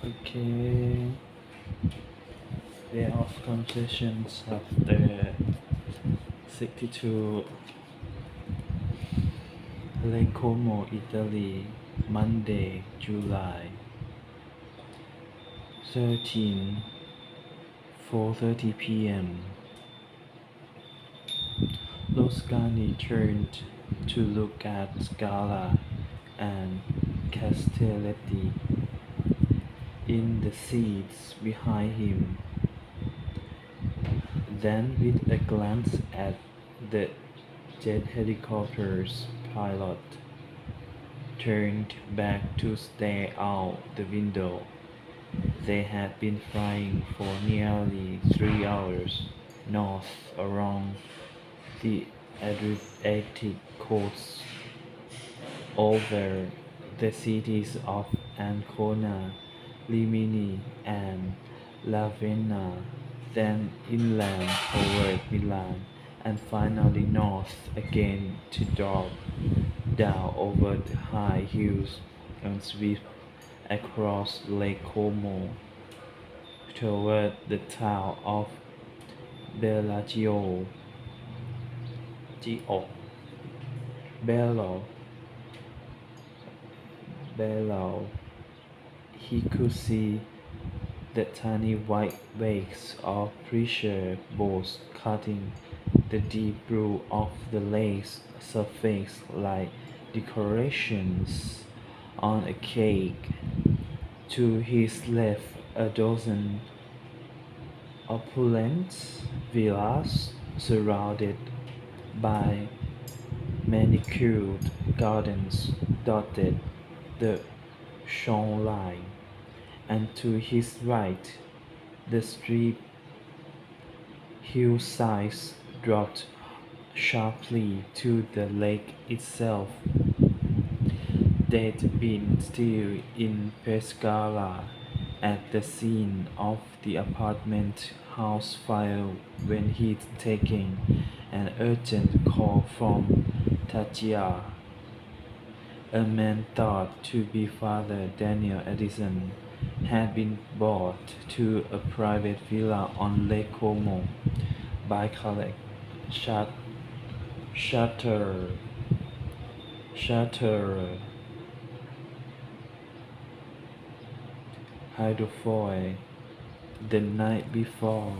Okay, day of concessions after 62 Lake Como, Italy, Monday, July 13, 4:30 p.m. Loscani turned to look at Scala and Castelletti in the seats behind him. Then, with a glance at the jet helicopter's pilot, turned back to stare out the window. They had been flying for nearly 3 hours north along the Adriatic coast over the cities of Ancona, Rimini, and Ravenna, then inland toward Milan, and finally north again to drop down over the high hills and sweep across Lake Como toward the town of Bellagio. Gio, Bello, Bello. He could see the tiny white wakes of pressure boats cutting the deep blue of the lake's surface like decorations on a cake. To his left, a dozen opulent villas surrounded by manicured gardens dotted the shoreline, and to his right, the steep hillsides dropped sharply to the lake itself. They'd been still in Pescara at the scene of the apartment house fire when he'd taken an urgent call from Tachia, a man thought to be Father Daniel Edison, had been brought to a private villa on Lake Como by collect Shat- Shutter Shutter Hydrofoil the night before.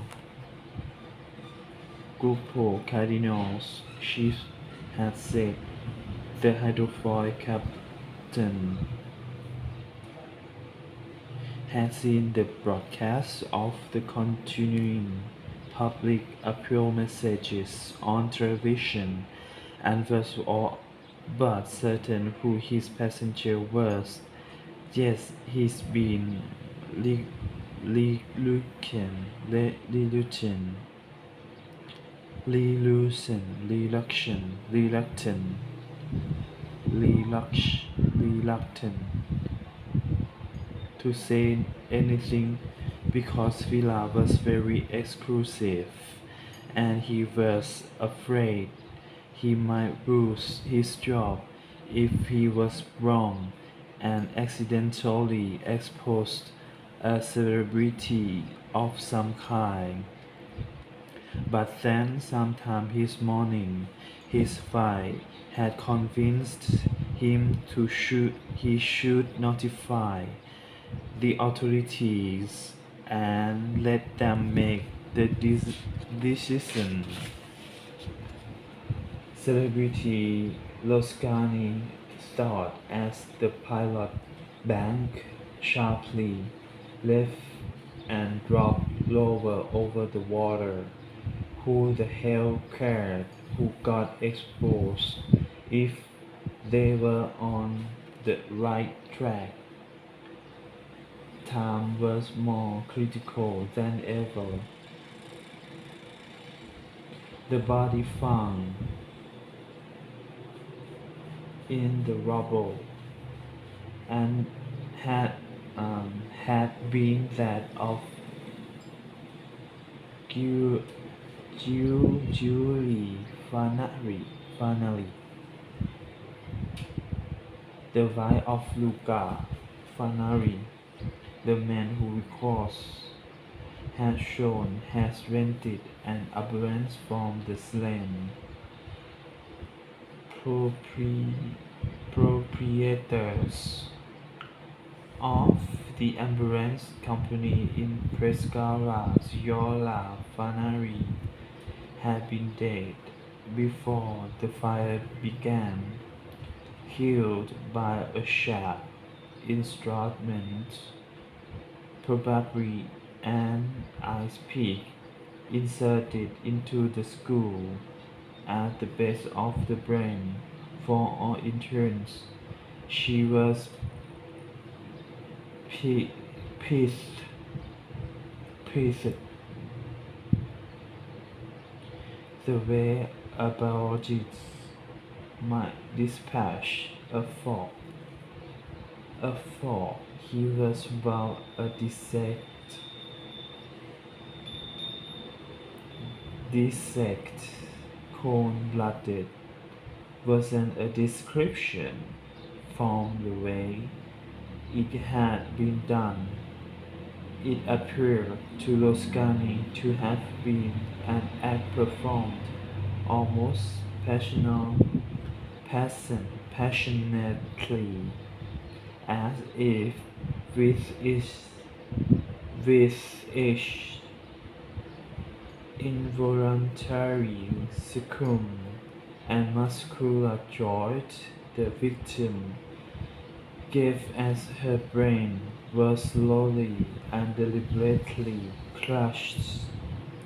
Gruppo Cardinals chief had said the hydrofoil captain had seen the broadcast of the continuing public appeal messages on television and was all but certain who his passenger was. Yes, he's been re- reluctant, reluctant, reluctant to say anything because Villa was very exclusive and he was afraid he might lose his job if he was wrong and accidentally exposed a celebrity of some kind. But then sometime his morning, his wife had convinced him he should notify the authorities and let them make the decision. Celebrity Loscani started as the pilot banked sharply left and dropped lower over the water. Who the hell cared who got exposed if they were on the right track? Time was more critical than ever. The body found in the rubble and had had been that of Giulio Fanelli, the wife of Luca Fanari. The man who records has rented an ambulance from the slain propri- proprietors of the ambulance company in Pescara. Yola Fanari had been dead before the fire began, killed by a sharp instrument, probably an ice pick, inserted into the skull at the base of the brain. For all intents, she was pi- pissed, pissed the way a biologist might dispatch a fall. He was about a dissect, cold-blooded wasn't a description from the way it had been done. It appeared to Loscani to have been an act performed almost passionately, as if with each involuntary succumb and muscular joint the victim gave as her brain was slowly and deliberately crushed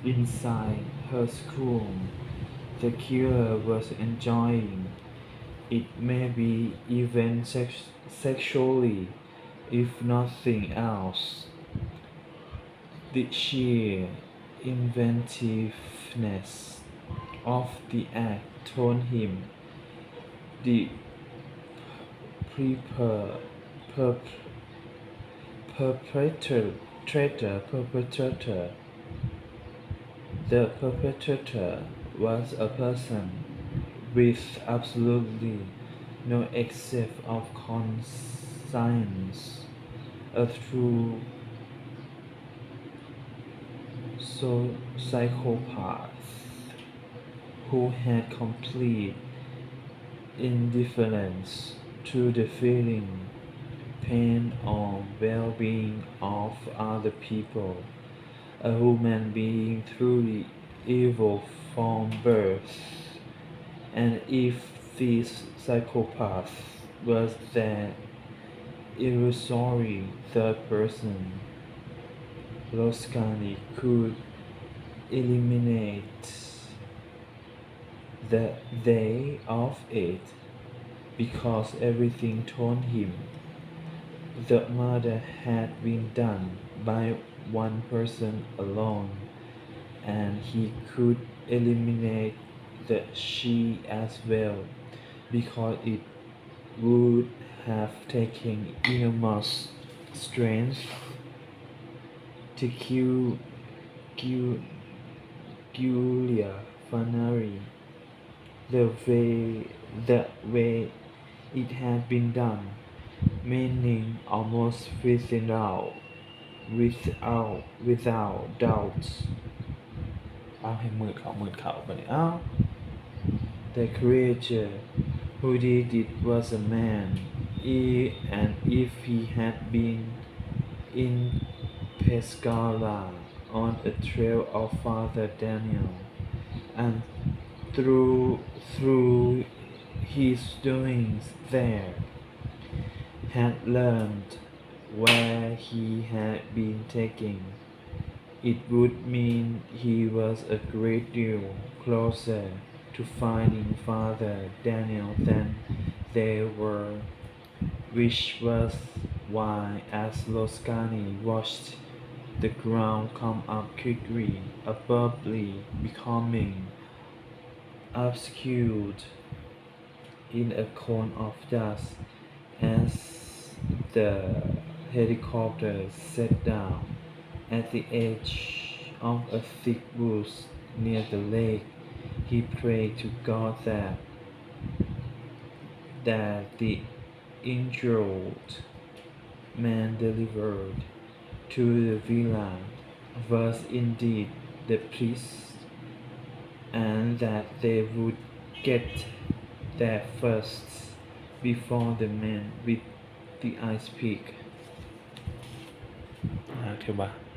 inside her skull. The killer was enjoying it, maybe even sexually, if nothing else. The sheer inventiveness of the act told him the preper, per, perpetrator, the perpetrator was a person with absolutely no excess of conscience, a true psychopath who had complete indifference to the feeling, pain, or well-being of other people, a human being truly evil from birth. And if this psychopath was that illusory third person, Loscani could eliminate the they of it, because everything told him the murder had been done by one person alone, and he could eliminate the she as well, because it would have taken enormous strength to kill Giulia Fanari the way it had been done, meaning almost without doubt. เอาให้มืดเขาไปเนี่ยอ้าว The creature who did it was a man, and if he had been in Pescara on a trail of Father Daniel, and through his doings there, had learned where he had been taken, it would mean he was a great deal closer to finding Father Daniel than they were, which was why, as Loscani watched the ground come up quickly, abruptly becoming obscured in a cone of dust, as the helicopter set down at the edge of a thick bush near the lake. He prayed to God that the injured man delivered to the villa was indeed the priest, and that they would get there first before the man with the ice pick. Thứ ba